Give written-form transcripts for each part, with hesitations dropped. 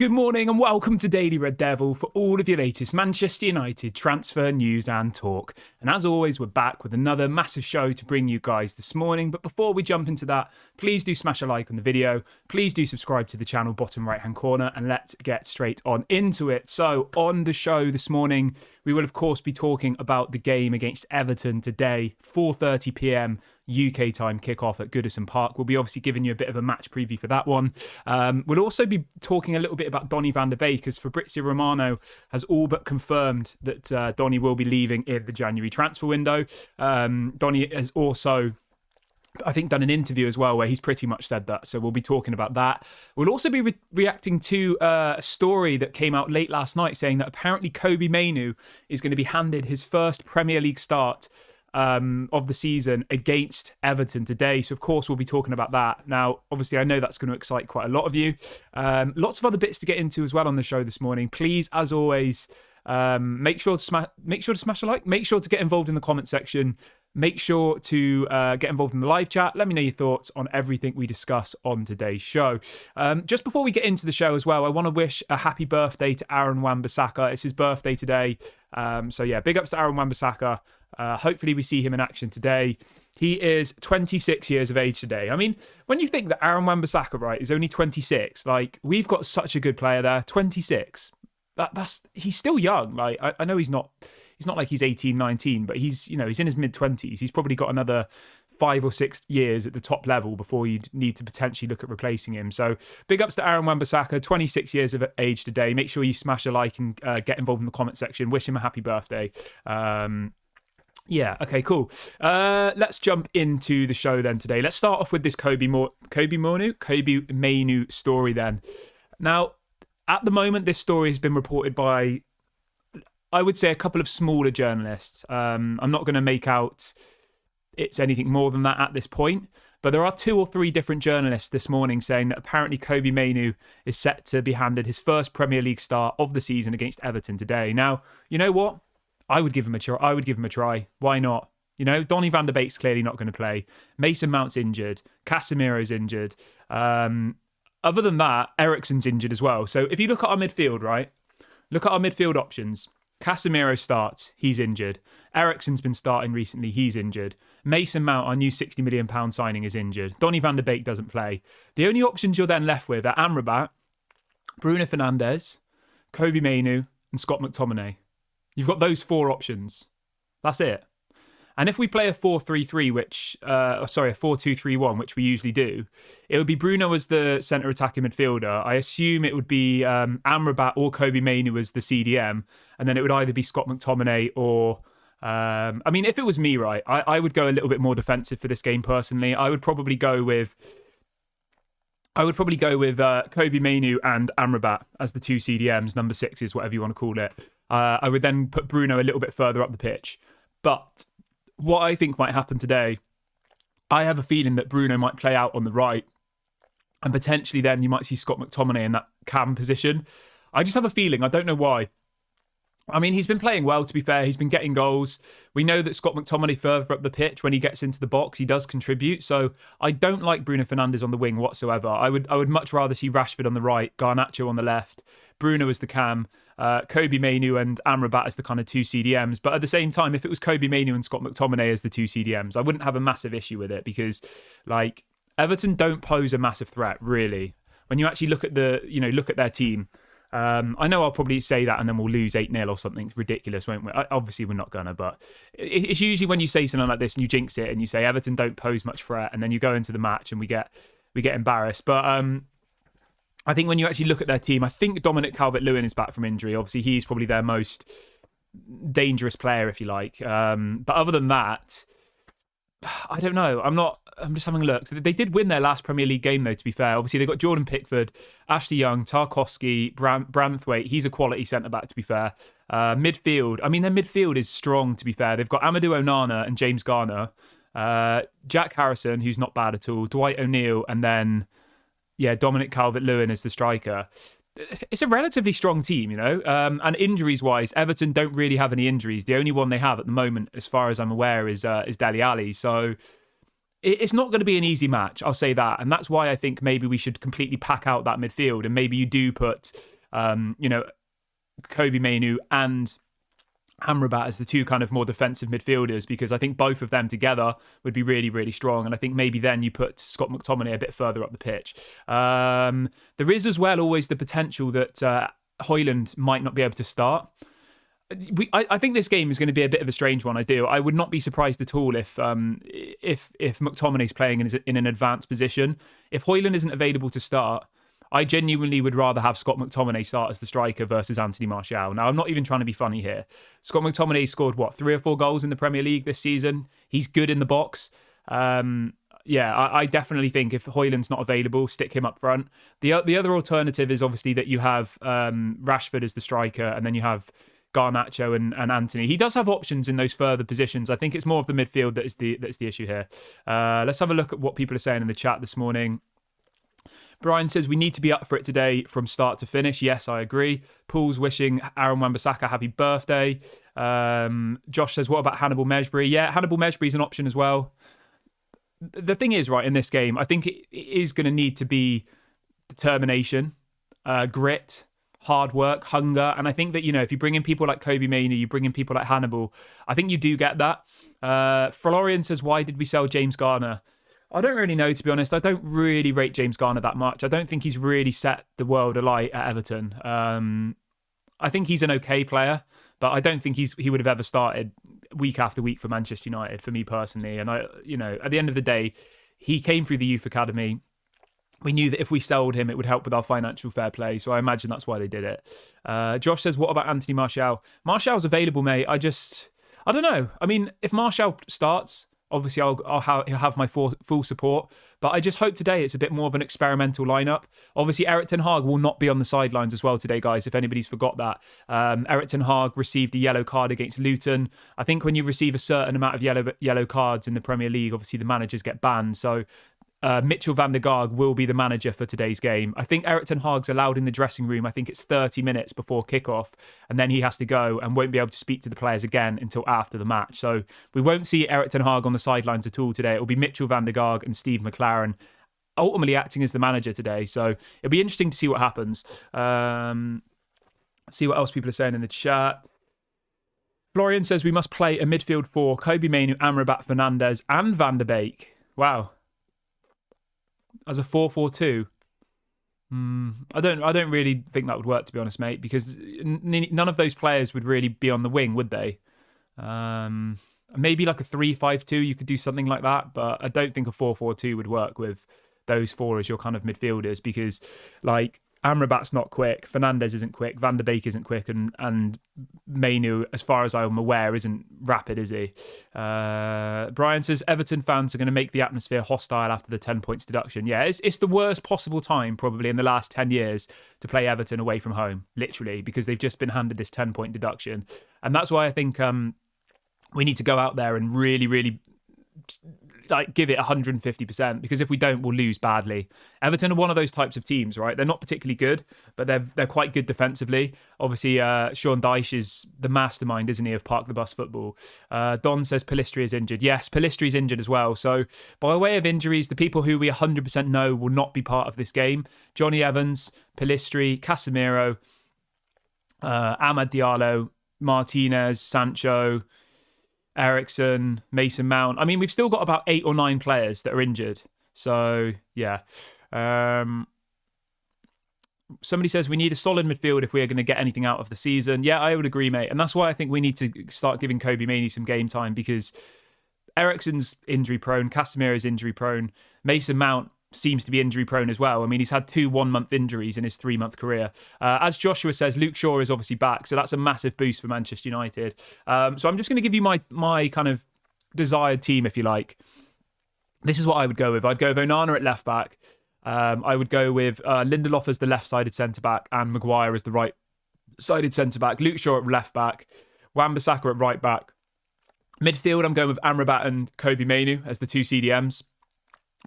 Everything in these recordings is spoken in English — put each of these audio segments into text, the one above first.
Good morning and welcome to Daily Red Devil for all of your latest Manchester United transfer news and talk. And as always, we're back with another massive show to bring you guys this morning. But before we jump into that, please do smash a like on the video. Please do subscribe to the channel, bottom right-hand corner, and let's get straight on into it. So on the show this morning, we will of course be talking about the game against Everton today, 4:30 p.m. UK time kickoff at Goodison Park. We'll be obviously giving you a bit of a match preview for that one. We'll also be talking a little bit about Donny van der Beek, as Fabrizio Romano has all but confirmed that Donny will be leaving in the January transfer window. Donny has also, I think, done an interview as well where he's pretty much said that. So we'll be talking about that. We'll also be reacting to a story that came out late last night saying that apparently Mainoo is going to be handed his first Premier League start of the season against Everton today. So, of course, we'll be talking about that. Now, obviously, I know that's going to excite quite a lot of you. Lots of other bits to get into as well on the show this morning. Please, as always, make sure to smash a like. Make sure to get involved in the comment section. Make sure to get involved in the live chat. Let me know your thoughts on everything we discuss on today's show. Just before we get into the show as well, I want to wish a happy birthday to Aaron Wan-Bissaka. It's his birthday today. So yeah, big ups to Aaron Wan-Bissaka. Hopefully we see him in action today. He is 26 years of age today. I mean, when you think that Aaron Wan-Bissaka, right, is only 26, like, we've got such a good player there. 26. He's still young. Like, I know he's not like he's 18, 19, but he's in his mid-20s. He's probably got another 5 or 6 years at the top level before you'd need to potentially look at replacing him. So big ups to Aaron Wan-Bissaka, 26 years of age today. Make sure you smash a like and get involved in the comment section. Wish him a happy birthday. Yeah, okay, cool. Let's jump into the show then today. Let's start off with this Kobbie Mainoo story then. Now, at the moment, this story has been reported by, I would say, a couple of smaller journalists. I'm not going to make out it's anything more than that at this point, but there are 2 or 3 different journalists this morning saying that apparently Kobbie Mainoo is set to be handed his first Premier League start of the season against Everton today. Now, you know what? I would give him a try. Why not? You know, Donny van der Beek's clearly not going to play. Mason Mount's injured. Casemiro's injured. Other than that, Eriksen's injured as well. So if you look at our midfield, right? Look at our midfield options. Casemiro starts, he's injured. Eriksen's been starting recently, he's injured. Mason Mount, our new £60 million signing, is injured. Donny van der Beek doesn't play. The only options you're then left with are Amrabat, Bruno Fernandes, Kobbie Mainoo, and Scott McTominay. You've got those 4 options. That's it. And if we play a 4-3-3, a 4-2-3-1, which we usually do, it would be Bruno as the centre attacking midfielder. I assume it would be Amrabat or Kobbie Mainoo as the CDM, and then it would either be Scott McTominay or... I mean, if it was me, right, I would go a little bit more defensive for this game personally. I would probably go with Kobbie Mainoo and Amrabat as the 2 CDMs, number 6s, whatever you want to call it. I would then put Bruno a little bit further up the pitch. But what I think might happen today, I have a feeling that Bruno might play out on the right, and potentially then you might see Scott McTominay in that cam position. I just have a feeling. I don't know why. I mean, he's been playing well, to be fair. He's been getting goals. We know that Scott McTominay further up the pitch, when he gets into the box, he does contribute. So I don't like Bruno Fernandes on the wing whatsoever. I would much rather see Rashford on the right, Garnacho on the left, Bruno as the cam, Kobbie Mainoo and Amrabat as the kind of 2 CDMs. But at the same time, if it was Kobbie Mainoo and Scott McTominay as the 2 CDMs, I wouldn't have a massive issue with it, because like, Everton don't pose a massive threat, really. When you actually look at their team. I know I'll probably say that and then we'll lose 8-0 or something ridiculous, won't we? Obviously, we're not gonna, but it's usually when you say something like this and you jinx it and you say Everton don't pose much threat, and then you go into the match and we get embarrassed. But I think when you actually look at their team, I think Dominic Calvert-Lewin is back from injury. Obviously, he's probably their most dangerous player, if you like. But other than that, I don't know. I'm just having a look. So they did win their last Premier League game, though, to be fair. Obviously, they've got Jordan Pickford, Ashley Young, Tarkowski, Branthwaite. He's a quality centre-back, to be fair. Midfield. I mean, their midfield is strong, to be fair. They've got Amadou Onana and James Garner. Jack Harrison, who's not bad at all. Dwight O'Neill, and then, Dominic Calvert-Lewin as the striker. It's a relatively strong team, you know. And injuries-wise, Everton don't really have any injuries. The only one they have at the moment, as far as I'm aware, is Dele Alli. So it's not going to be an easy match. I'll say that. And that's why I think maybe we should completely pack out that midfield. And maybe you do put, Kobe Mainoo and Amrabat as the two kind of more defensive midfielders, because I think both of them together would be really, really strong. And I think maybe then you put Scott McTominay a bit further up the pitch. There is as well always the potential that Højlund might not be able to start. I think this game is going to be a bit of a strange one. I would not be surprised at all if McTominay's playing in an advanced position. If Højlund isn't available to start, I genuinely would rather have Scott McTominay start as the striker versus Anthony Martial. Now, I'm not even trying to be funny here. Scott McTominay scored, 3 or 4 goals in the Premier League this season. He's good in the box. I definitely think if Højlund's not available, stick him up front. The other alternative is obviously that you have Rashford as the striker, and then you have Garnacho and Anthony. He does have options in those further positions. I think it's more of the midfield that's the issue here. Let's have a look at what people are saying in the chat this morning. Brian says, we need to be up for it today from start to finish. Yes, I agree. Paul's wishing Aaron Wan-Bissaka happy birthday. Josh says, what about Hannibal Mejbri? Yeah, Hannibal Mejbri is an option as well. The thing is, right, in this game, I think it is going to need to be determination, grit, hard work, hunger. And I think that, if you bring in people like Kobe Mainoo, you bring in people like Hannibal, I think you do get that. Florian says, why did we sell James Garner? I don't really know, to be honest. I don't really rate James Garner that much. I don't think he's really set the world alight at Everton. I think he's an okay player, but I don't think he would have ever started week after week for Manchester United, for me personally. And at the end of the day, he came through the youth academy. We knew that if we sold him, it would help with our financial fair play. So I imagine that's why they did it. Josh says, what about Anthony Martial? Martial's available, mate. I don't know. I mean, if Martial starts, obviously he'll have my full support. But I just hope today it's a bit more of an experimental lineup. Obviously, Erik ten Hag will not be on the sidelines as well today, guys, if anybody's forgot that. Erik ten Hag received a yellow card against Luton. I think when you receive a certain amount of yellow cards in the Premier League, obviously the managers get banned. So Mitchell van der Gaag will be the manager for today's game. I think Erik ten Hag's allowed in the dressing room, I think it's 30 minutes before kickoff, and then he has to go and won't be able to speak to the players again until after the match. So we won't see Erik ten Hag on the sidelines at all today. It will be Mitchell van der Gaag and Steve McLaren ultimately acting as the manager today. So it'll be interesting to see what happens. See what else people are saying in the chat. Florian says we must play a midfield 4, Kobe Mainoo, Amrabat, Fernandes and Van der Beek. Wow. As a 4-4-2, I don't really think that would work, to be honest, mate, because none of those players would really be on the wing, would they? Maybe like a 3-5-2, you could do something like that, but I don't think a 4-4-2 would work with those 4 as your kind of midfielders, because like Amrabat's not quick, Fernandes isn't quick, Van der Beek isn't quick, and Mainoo, as far as I'm aware, isn't rapid, is he? Brian says Everton fans are going to make the atmosphere hostile after the 10 points deduction. Yeah, it's the worst possible time probably in the last 10 years to play Everton away from home, literally, because they've just been handed this 10-point deduction. And that's why I think we need to go out there and really, really give it 150%, because if we don't, we'll lose badly. Everton are one of those types of teams, right? They're not particularly good, but they're quite good defensively. Obviously, Sean Dyche is the mastermind, isn't he, of Park the Bus football. Don says Pellistri is injured. Yes, Pellistri's injured as well. So by way of injuries, the people who we 100% know will not be part of this game: Johnny Evans, Pellistri, Casemiro, Amad Diallo, Martinez, Sancho, Eriksen, Mason Mount. I mean, we've still got about 8 or 9 players that are injured. So, yeah. Somebody says we need a solid midfield if we're going to get anything out of the season. Yeah, I would agree, mate. And that's why I think we need to start giving Kobe Mainoo some game time, because Eriksen's injury prone, Casemiro's injury prone, Mason Mount seems to be injury prone as well. I mean, he's had 2 1-month injuries in his 3-month career. As Joshua says, Luke Shaw is obviously back, so that's a massive boost for Manchester United. So I'm just going to give you my kind of desired team, if you like. This is what I would go with. I'd go with Onana at left back. I would go with Lindelof as the left-sided centre-back and Maguire as the right-sided centre-back. Luke Shaw at left back. Wan-Bissaka at right back. Midfield, I'm going with Amrabat and Kobe Mainoo as the 2 CDMs.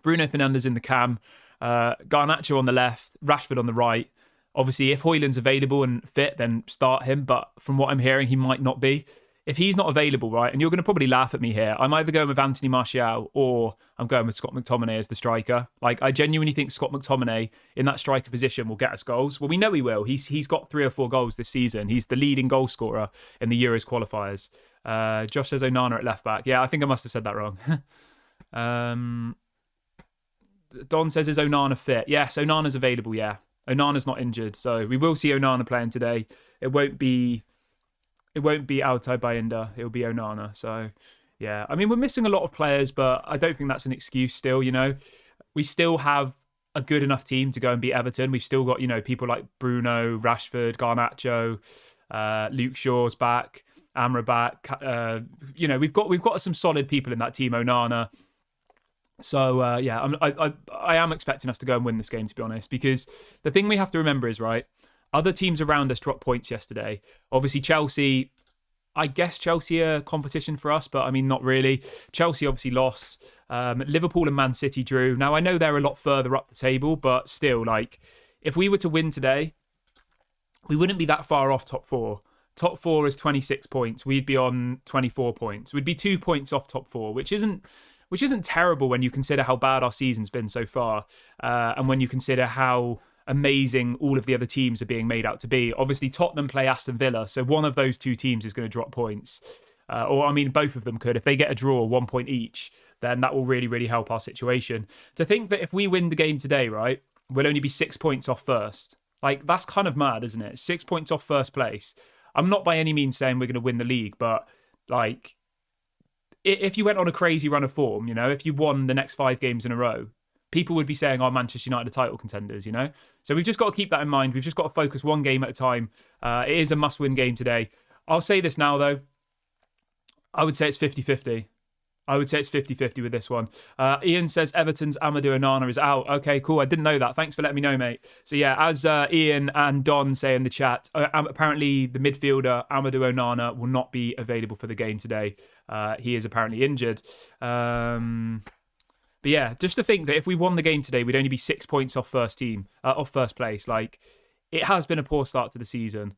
Bruno Fernandes in the cam, Garnacho on the left, Rashford on the right. Obviously, if Højlund's available and fit, then start him. But from what I'm hearing, he might not be. if he's not available, right, and you're going to probably laugh at me here, I'm either going with Anthony Martial or I'm going with Scott McTominay as the striker. Like, I genuinely think Scott McTominay in that striker position will get us goals. Well, we know he will. He's got 3 or 4 goals this season. He's the leading goal scorer in the Euros qualifiers. Josh says Onana at left back. Yeah, I think I must have said that wrong. Don says, is Onana fit? Yes, Onana's available, yeah. Onana's not injured, so we will see Onana playing today. It won't be Altay Bayinda. It'll be Onana. So, yeah. I mean, we're missing a lot of players, but I don't think that's an excuse still, you know. We still have a good enough team to go and beat Everton. We've still got, you know, people like Bruno, Rashford, Garnacho, Luke Shaw's back, Amrabat. You know, we've got some solid people in that team, Onana. So, yeah, I am expecting us to go and win this game, to be honest, because the thing we have to remember is, right, other teams around us dropped points yesterday. Obviously, Chelsea, I guess Chelsea are competition for us, but I mean, not really. Chelsea obviously lost. Liverpool and Man City drew. Now, I know they're a lot further up the table, but still, like, if we were to win today, we wouldn't be that far off top 4. Top 4 is 26 points. We'd be on 24 points. We'd be 2 points off top 4, which isn't terrible when you consider how bad our season's been so far, and when you consider how amazing all of the other teams are being made out to be. Obviously, Tottenham play Aston Villa, so one of those 2 teams is going to drop points. Or, I mean, both of them could. If they get a draw, 1 point each, then that will really, really help our situation. To think that if we win the game today, right, we'll only be 6 points off first. Like, that's kind of mad, isn't it? 6 points off first place. I'm not by any means saying we're going to win the league, but, like, if you went on a crazy run of form, you know, if you won the next 5 games in a row, people would be saying, Manchester United are title contenders, you know? So we've just got to keep that in mind. We've just got to focus one game at a time. It is a must-win game today. I'll say this now, though. I would say it's 50-50. I would say it's 50-50 with this one. Ian says Everton's Amadou Onana is out. Okay, cool. I didn't know that. Thanks for letting me know, mate. So, yeah, as Ian and Don say in the chat, apparently the midfielder Amadou Onana will not be available for the game today. He is apparently injured. But yeah, just to think that if we won the game today, we'd only be 6 points off first place. Like, it has been a poor start to the season.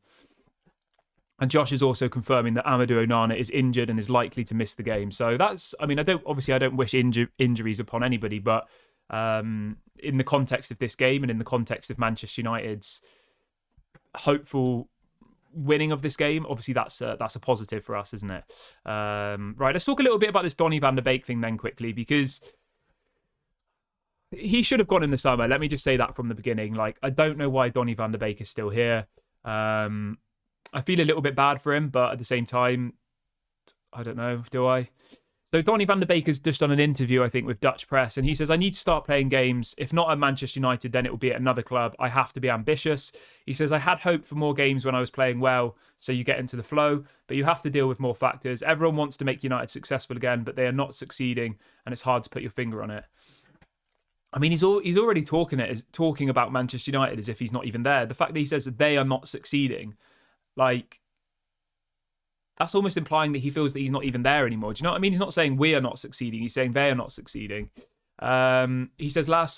And Josh is also confirming that Amadou Onana is injured and is likely to miss the game. So that's, I mean, I don't wish injuries upon anybody, but in the context of this game and in the context of Manchester United's hopeful winning of this game, obviously that's a positive for us, isn't it? Right, let's talk a little bit about this Donny van de Beek thing then quickly, because he should have gone in the summer. Let me just say that from the beginning. Like, I don't know why Donny van de Beek is still here. I feel a little bit bad for him, but at the same time, I don't know, do I? So Donny van de Beek has just done an interview, I think, with Dutch Press, and he says, I need to start playing games. If not at Manchester United, then it will be at another club. I have to be ambitious. He says, I had hope for more games when I was playing well, so you get into the flow, but you have to deal with more factors. Everyone wants to make United successful again, but they are not succeeding, and it's hard to put your finger on it. I mean, he's already talking about Manchester United as if he's not even there. The fact that he says that they are not succeeding, like, that's almost implying that he feels that he's not even there anymore. Do you know what I mean? He's not saying we are not succeeding. He's saying they are not succeeding. He says, last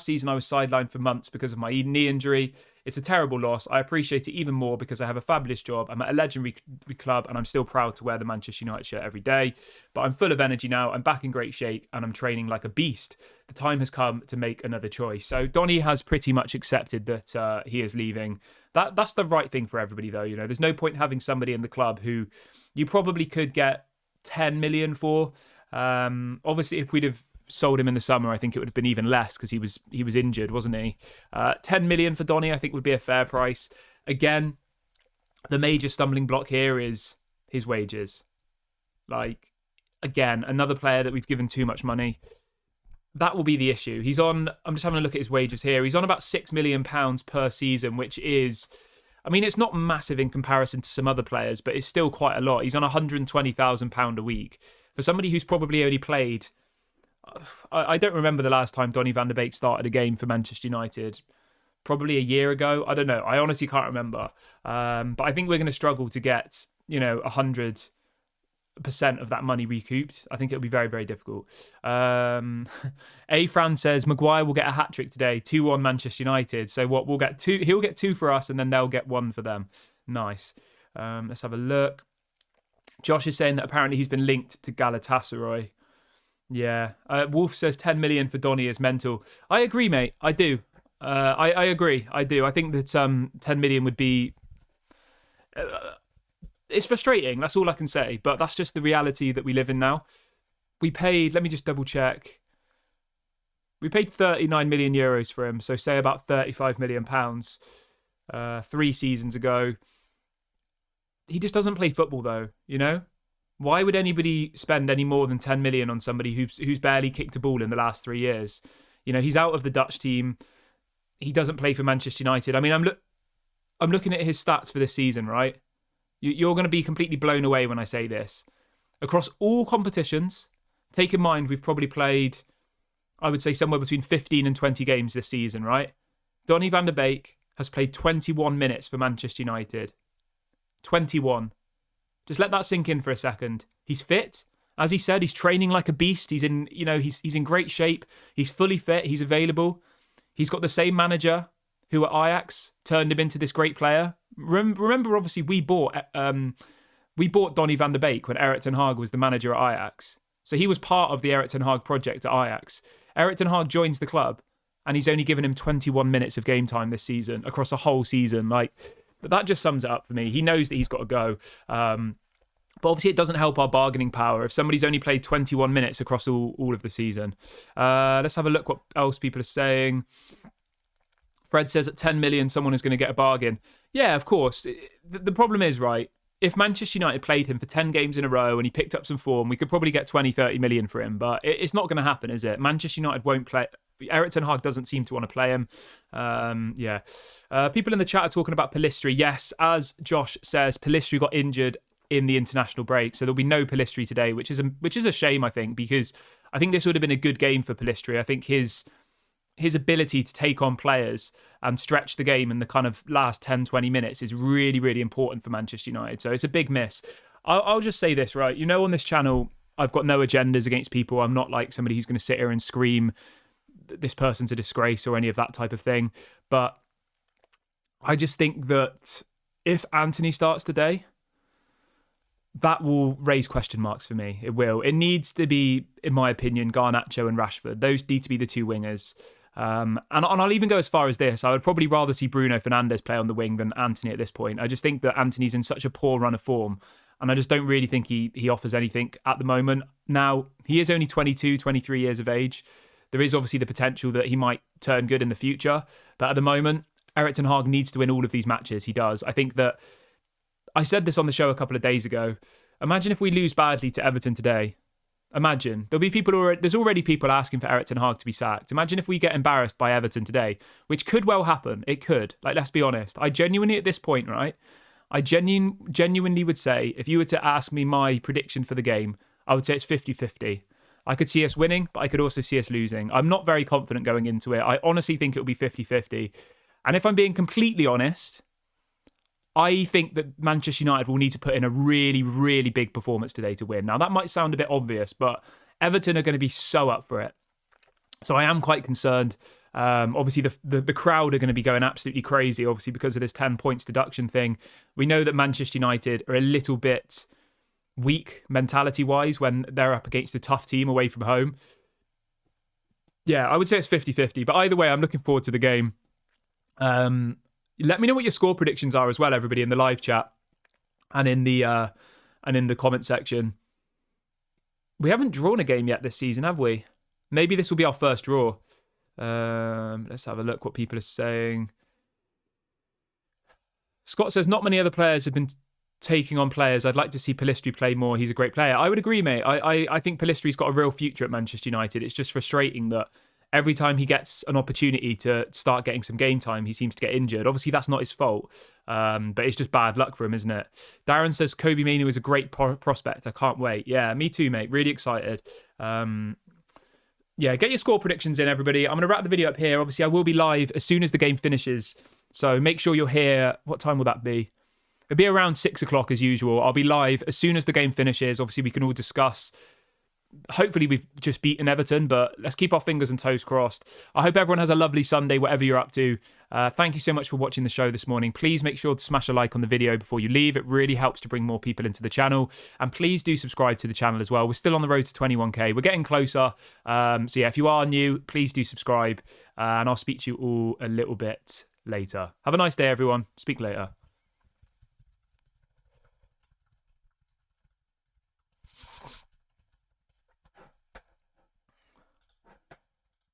season I was sidelined for months because of my knee injury. It's a terrible loss. I appreciate it even more because I have a fabulous job. I'm at a legendary club and I'm still proud to wear the Manchester United shirt every day. But I'm full of energy now. I'm back in great shape and I'm training like a beast. The time has come to make another choice. So Donny has pretty much accepted that he is leaving. That's the right thing for everybody, though. You know, there's no point having somebody in the club who you probably could get 10 million for. Obviously, if we'd have sold him in the summer, I think it would have been even less because he was injured, wasn't he? 10 million for Donny, I think, would be a fair price. Again, the major stumbling block here is his wages. Like, again, another player that we've given too much money. That will be the issue. He's on, I'm just having a look at his wages here. He's on about £6 million per season, which is, I mean, it's not massive in comparison to some other players, but it's still quite a lot. He's on £120,000 a week. For somebody who's probably only played, I don't remember the last time Donny van de Beek started a game for Manchester United. Probably a year ago. I don't know. I honestly can't remember. But I think we're going to struggle to get, 100% of that money recouped. I think it'll be very, very difficult. A. Fran says Maguire will get a hat-trick today, 2-1 Manchester United. So what, we'll get two, he'll get 2 for us and then they'll get 1 for them. Nice. Let's have a look. Josh is saying that apparently he's been linked to Galatasaray. Yeah. Wolf says 10 million for Donny is mental. I agree, mate. I do. I agree. I do. I think that 10 million would be... it's frustrating. That's all I can say. But that's just the reality that we live in now. We paid... Let me just double check. We paid 39 million euros for him. So say about 35 million pounds 3 seasons ago. He just doesn't play football, though, you know? Why would anybody spend any more than 10 million on somebody who's barely kicked a ball in the last 3 years? You know, he's out of the Dutch team. He doesn't play for Manchester United. I mean, I'm looking at his stats for this season, right? You're going to be completely blown away when I say this. Across all competitions, take in mind we've probably played, I would say, somewhere between 15 and 20 games this season, right? Donny van der Beek has played 21 minutes for Manchester United. 21. Just let that sink in for a second. He's fit. As he said, he's training like a beast. He's in, he's in great shape. He's fully fit. He's available. He's got the same manager who at Ajax turned him into this great player. Remember, obviously, we bought Donny van der Beek when Erik ten Hag was the manager at Ajax. So he was part of the Erik ten Hag project at Ajax. Erik ten Hag joins the club, and he's only given him 21 minutes of game time this season across a whole season. But that just sums it up for me. He knows that he's got to go. But obviously it doesn't help our bargaining power if somebody's only played 21 minutes across all of the season. Let's have a look what else people are saying. Fred says at 10 million, someone is going to get a bargain. Yeah, of course. The problem is, right, if Manchester United played him for 10 games in a row and he picked up some form, we could probably get 20, 30 million for him. But it's not going to happen, is it? Manchester United won't play... Erik ten Hag doesn't seem to want to play him. People in the chat are talking about Pellistri. Yes, as Josh says, Pellistri got injured in the international break, so there'll be no Pellistri today, which is a shame, I think, because I think this would have been a good game for Pellistri. I think his ability to take on players and stretch the game in the kind of last 10, 20 minutes is really, really important for Manchester United. So it's a big miss. I'll just say this, right? You know, on this channel, I've got no agendas against people. I'm not like somebody who's going to sit here and scream this person's a disgrace or any of that type of thing. But I just think that if Antony starts today, that will raise question marks for me. It will. It needs to be, in my opinion, Garnacho and Rashford. Those need to be the two wingers. And I'll even go as far as this. I would probably rather see Bruno Fernandes play on the wing than Antony at this point. I just think that Antony's in such a poor run of form. And I just don't really think he offers anything at the moment. Now, he is only 22, 23 years of age. There is obviously the potential that he might turn good in the future. But at the moment, Erik ten Hag needs to win all of these matches. He does. I think that... I said this on the show a couple of days ago. Imagine if we lose badly to Everton today. Imagine. There'll be there's already people asking for Erik ten Hag to be sacked. Imagine if we get embarrassed by Everton today, which could well happen. It could. Let's be honest. I genuinely, at this point, right, I genuinely would say, if you were to ask me my prediction for the game, I would say it's 50-50. I could see us winning, but I could also see us losing. I'm not very confident going into it. I honestly think it'll be 50-50. And if I'm being completely honest, I think that Manchester United will need to put in a really, really big performance today to win. Now, that might sound a bit obvious, but Everton are going to be so up for it. So I am quite concerned. Obviously, the crowd are going to be going absolutely crazy, obviously, because of this 10 points deduction thing. We know that Manchester United are a little bit weak mentality-wise when they're up against a tough team away from home. Yeah, I would say it's 50-50. But either way, I'm looking forward to the game. Let me know what your score predictions are as well, everybody, in the live chat and in the comment section. We haven't drawn a game yet this season, have we? Maybe this will be our first draw. Let's have a look what people are saying. Scott says, not many other players have been taking on players. I'd like to see Pellistri play more. He's a great player. I would agree, mate. I think Pellistri's got a real future at Manchester United. It's just frustrating that every time he gets an opportunity to start getting some game time, he seems to get injured. Obviously, that's not his fault, but it's just bad luck for him, isn't it? Darren says, Kobe Mainoo is a great prospect. I can't wait. Yeah, me too, mate. Really excited. Yeah, get your score predictions in, everybody. I'm going to wrap the video up here. Obviously, I will be live as soon as the game finishes. So make sure you're here. What time will that be? It'll be around 6 o'clock as usual. I'll be live as soon as the game finishes. Obviously, we can all discuss hopefully we've just beaten Everton, but let's keep our fingers and toes crossed. I hope everyone has a lovely Sunday, whatever you're up to. Thank you so much for watching the show this morning. Please make sure to smash a like on the video before you leave. It really helps to bring more people into the channel. And please do subscribe to the channel as well. We're still on the road to 21k. We're getting closer. So yeah, if you are new, please do subscribe. And I'll speak to you all a little bit later. Have a nice day, everyone. Speak later.